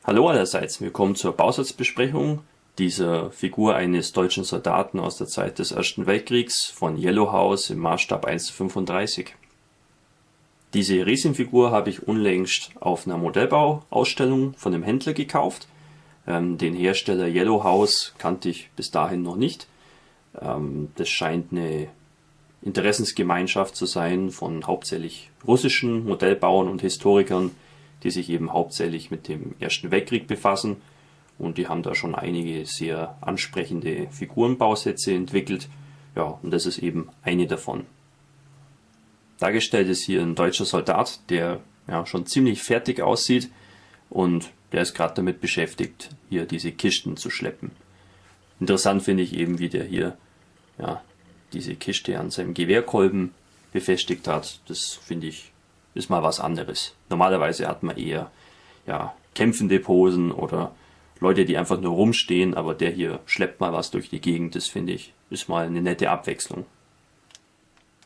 Hallo allerseits, willkommen zur Bausatzbesprechung dieser Figur eines deutschen Soldaten aus der Zeit des Ersten Weltkriegs von Yellow House im Maßstab 1:35. Diese Riesenfigur habe ich unlängst auf einer Modellbauausstellung von einem Händler gekauft. Den Hersteller Yellow House kannte ich bis dahin noch nicht. Das scheint eine Interessensgemeinschaft zu sein von hauptsächlich russischen Modellbauern und Historikern, die sich eben hauptsächlich mit dem Ersten Weltkrieg befassen, und die haben da schon einige sehr ansprechende Figurenbausätze entwickelt. Ja, und das ist eben eine davon. Dargestellt ist hier ein deutscher Soldat, der schon ziemlich fertig aussieht, und der ist gerade damit beschäftigt, hier diese Kisten zu schleppen. Interessant finde ich eben, wie der hier diese Kiste an seinem Gewehrkolben befestigt hat. Das finde ich ist mal was anderes. Normalerweise hat man eher kämpfende Posen oder Leute, die einfach nur rumstehen, aber der hier schleppt mal was durch die Gegend. Das finde ich ist mal eine nette Abwechslung.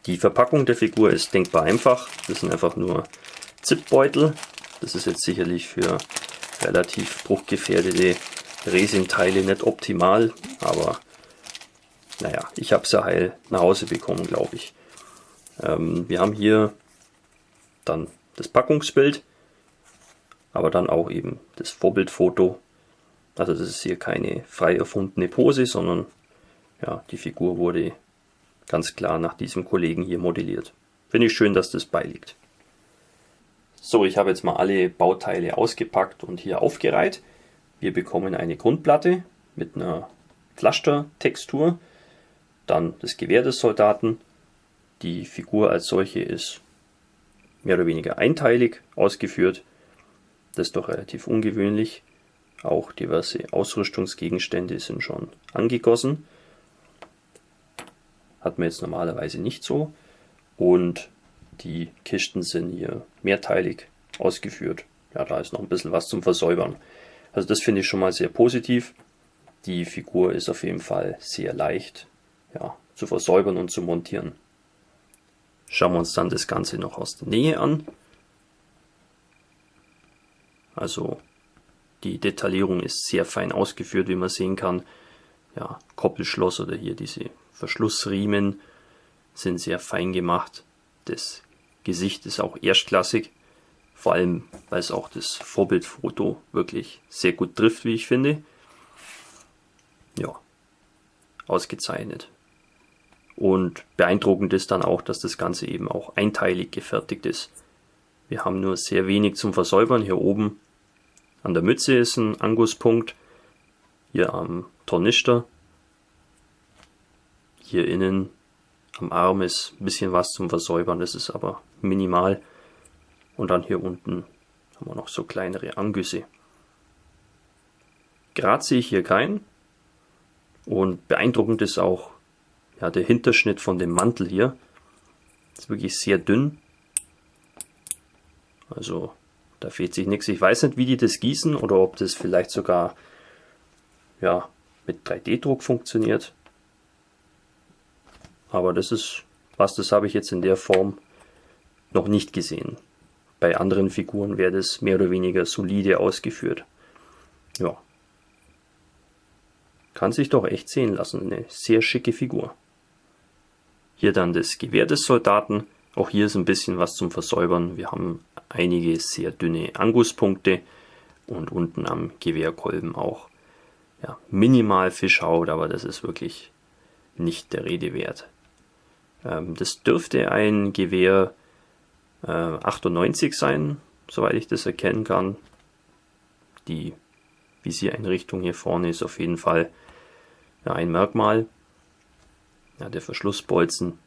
Die Verpackung der Figur ist denkbar einfach. Das sind einfach nur Zipbeutel. Das ist jetzt sicherlich für relativ bruchgefährdete Resinteile nicht optimal, aber naja, ich habe sie heil nach Hause bekommen, glaube ich. Wir haben hier dann das Packungsbild, aber dann auch eben das Vorbildfoto. Also das ist hier keine frei erfundene Pose, sondern die Figur wurde ganz klar nach diesem Kollegen hier modelliert. Finde ich schön, dass das beiliegt. So, ich habe jetzt mal alle Bauteile ausgepackt und hier aufgereiht. Wir bekommen eine Grundplatte mit einer Pflastertextur, dann das Gewehr des Soldaten. Die Figur als solche ist mehr oder weniger einteilig ausgeführt. Das ist doch relativ ungewöhnlich. Auch diverse Ausrüstungsgegenstände sind schon angegossen. Hat man jetzt normalerweise nicht so. Und die Kisten sind hier mehrteilig ausgeführt. Ja, da ist noch ein bisschen was zum Versäubern. Also das finde ich schon mal sehr positiv. Die Figur ist auf jeden Fall sehr leicht zu versäubern und zu montieren. Schauen wir uns dann das Ganze noch aus der Nähe an. Also die Detaillierung ist sehr fein ausgeführt, wie man sehen kann. Ja, Koppelschloss oder hier diese Verschlussriemen sind sehr fein gemacht. Das Gesicht ist auch erstklassig, vor allem weil es auch das Vorbildfoto wirklich sehr gut trifft, wie ich finde. Ja, ausgezeichnet. Und beeindruckend ist dann auch, dass das Ganze eben auch einteilig gefertigt ist. Wir haben nur sehr wenig zum Versäubern. Hier oben an der Mütze ist ein Angusspunkt, hier am Tornister, hier innen am Arm ist ein bisschen was zum Versäubern, das ist aber minimal. Und dann hier unten haben wir noch so kleinere Angüsse. Grat sehe ich hier keinen. Und beeindruckend ist auch der Hinterschnitt von dem Mantel hier. Ist wirklich sehr dünn. Also da fehlt sich nichts. Ich weiß nicht, wie die das gießen oder ob das vielleicht sogar mit 3D-Druck funktioniert. Aber das ist was, das habe ich jetzt in der Form noch nicht gesehen. Bei anderen Figuren wäre das mehr oder weniger solide ausgeführt. Ja. Kann sich doch echt sehen lassen. Eine sehr schicke Figur. Hier dann das Gewehr des Soldaten. Auch hier ist ein bisschen was zum Versäubern. Wir haben einige sehr dünne Anguspunkte und unten am Gewehrkolben auch minimal Fischhaut, aber das ist wirklich nicht der Rede wert. Das dürfte ein Gewehr 98 sein, soweit ich das erkennen kann. Die Visiereinrichtung hier vorne ist auf jeden Fall ein Merkmal. Der Verschlussbolzen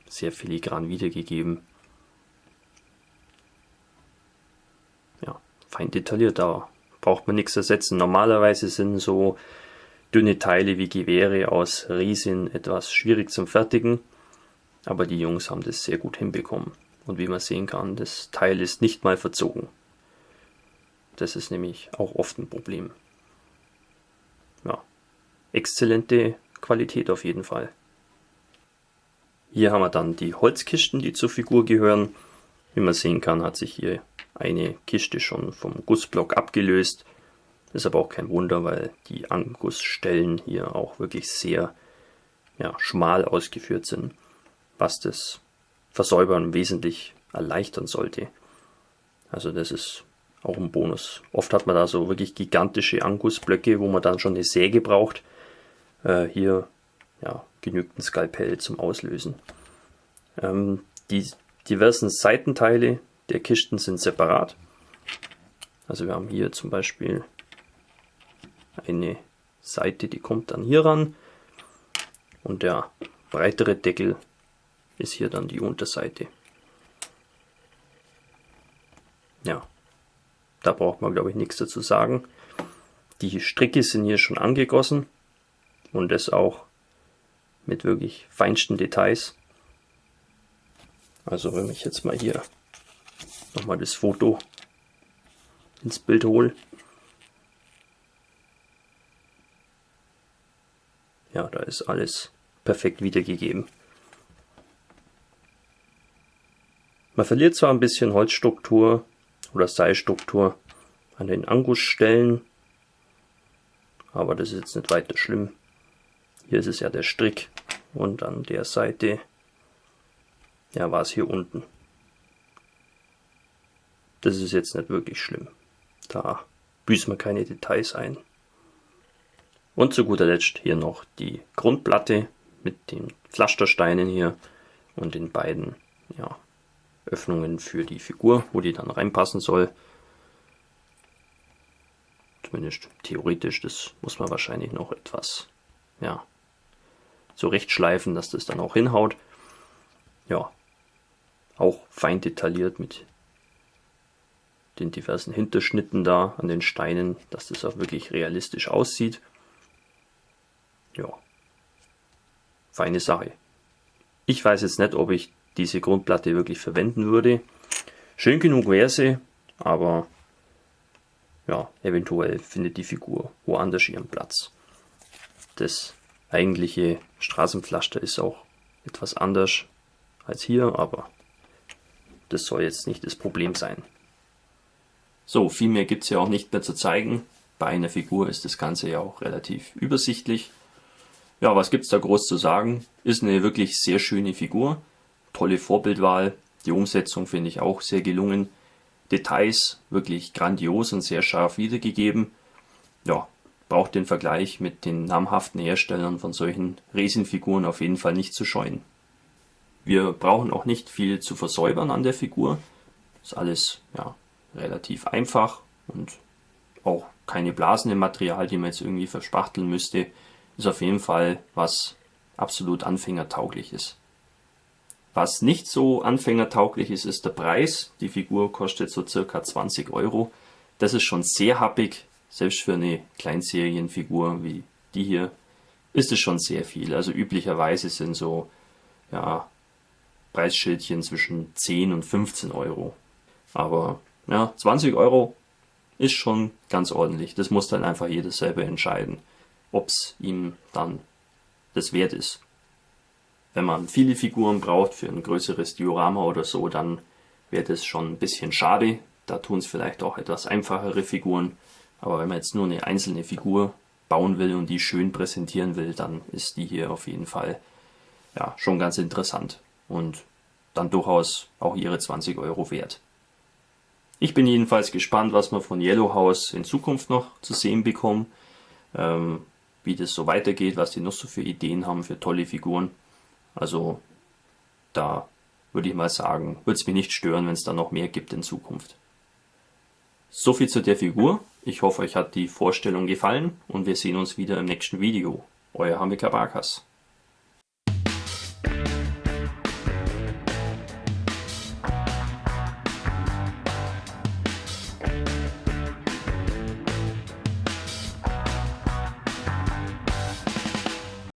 sehr filigran wiedergegeben. Ja, fein detailliert, da braucht man nichts ersetzen. Normalerweise sind so dünne Teile wie Gewehre aus Resin etwas schwierig zum Fertigen, aber die Jungs haben das sehr gut hinbekommen. Und wie man sehen kann, das Teil ist nicht mal verzogen. Das ist nämlich auch oft ein Problem. Ja, exzellente Qualität auf jeden Fall. Hier haben wir dann die Holzkisten, die zur Figur gehören. Wie man sehen kann, hat sich hier eine Kiste schon vom Gussblock abgelöst. Ist aber auch kein Wunder, weil die Angussstellen hier auch wirklich sehr schmal ausgeführt sind, was das Versäubern wesentlich erleichtern sollte. Also das ist auch ein Bonus. Oft hat man da so wirklich gigantische Angussblöcke, wo man dann schon eine Säge braucht. Hier genügt ein Skalpell zum Auslösen. Die diversen Seitenteile der Kisten sind separat. Also wir haben hier zum Beispiel eine Seite, die kommt dann hier ran. Und der breitere Deckel ist hier dann die Unterseite. Ja, da braucht man, glaube ich, nichts dazu sagen. Die Stricke sind hier schon angegossen und das auch mit wirklich feinsten Details. Also wenn ich jetzt mal hier nochmal das Foto ins Bild hole. Ja, da ist alles perfekt wiedergegeben. Man verliert zwar ein bisschen Holzstruktur oder Seilstruktur an den Angussstellen, aber das ist jetzt nicht weiter schlimm. Hier ist es ja der Strick und an der Seite war es hier unten. Das ist jetzt nicht wirklich schlimm. Da büßt man keine Details ein. Und zu guter Letzt hier noch die Grundplatte mit den Pflastersteinen hier und den beiden Öffnungen für die Figur, wo die dann reinpassen soll. Zumindest theoretisch, das muss man wahrscheinlich noch etwas zurechtschleifen, dass das dann auch hinhaut. Ja, auch fein detailliert mit den diversen Hinterschnitten da an den Steinen, dass das auch wirklich realistisch aussieht. Ja, feine Sache. Ich weiß jetzt nicht, ob ich diese Grundplatte wirklich verwenden würde. Schön genug wäre sie, aber eventuell findet die Figur woanders ihren Platz. Das eigentliche Straßenpflaster ist auch etwas anders als hier, aber das soll jetzt nicht das Problem sein. So, viel mehr gibt es ja auch nicht mehr zu zeigen. Bei einer Figur ist das Ganze ja auch relativ übersichtlich. Ja, was gibt es da groß zu sagen? Ist eine wirklich sehr schöne Figur. Tolle Vorbildwahl. Die Umsetzung finde ich auch sehr gelungen. Details wirklich grandios und sehr scharf wiedergegeben. Ja, braucht den Vergleich mit den namhaften Herstellern von solchen Resinfiguren auf jeden Fall nicht zu scheuen. Wir brauchen auch nicht viel zu versäubern an der Figur. Ist alles relativ einfach und auch keine Blasen im Material, die man jetzt irgendwie verspachteln müsste. Ist auf jeden Fall was absolut anfängertauglich ist. Was nicht so anfängertauglich ist, ist der Preis. Die Figur kostet so circa 20 Euro. Das ist schon sehr happig. Selbst für eine Kleinserienfigur wie die hier ist es schon sehr viel. Also üblicherweise sind so Preisschildchen zwischen 10 und 15 Euro. Aber 20 Euro ist schon ganz ordentlich. Das muss dann einfach jeder selber entscheiden, ob es ihm dann das wert ist. Wenn man viele Figuren braucht für ein größeres Diorama oder so, dann wäre das schon ein bisschen schade. Da tun es vielleicht auch etwas einfachere Figuren. Aber wenn man jetzt nur eine einzelne Figur bauen will und die schön präsentieren will, dann ist die hier auf jeden Fall schon ganz interessant. Und dann durchaus auch ihre 20 Euro wert. Ich bin jedenfalls gespannt, was wir von Yellow House in Zukunft noch zu sehen bekommen. Wie das so weitergeht, was die noch so für Ideen haben für tolle Figuren. Also da würde ich mal sagen, würde es mich nicht stören, wenn es da noch mehr gibt in Zukunft. So viel zu der Figur. Ich hoffe, euch hat die Vorstellung gefallen und wir sehen uns wieder im nächsten Video. Euer Hamika Barkas.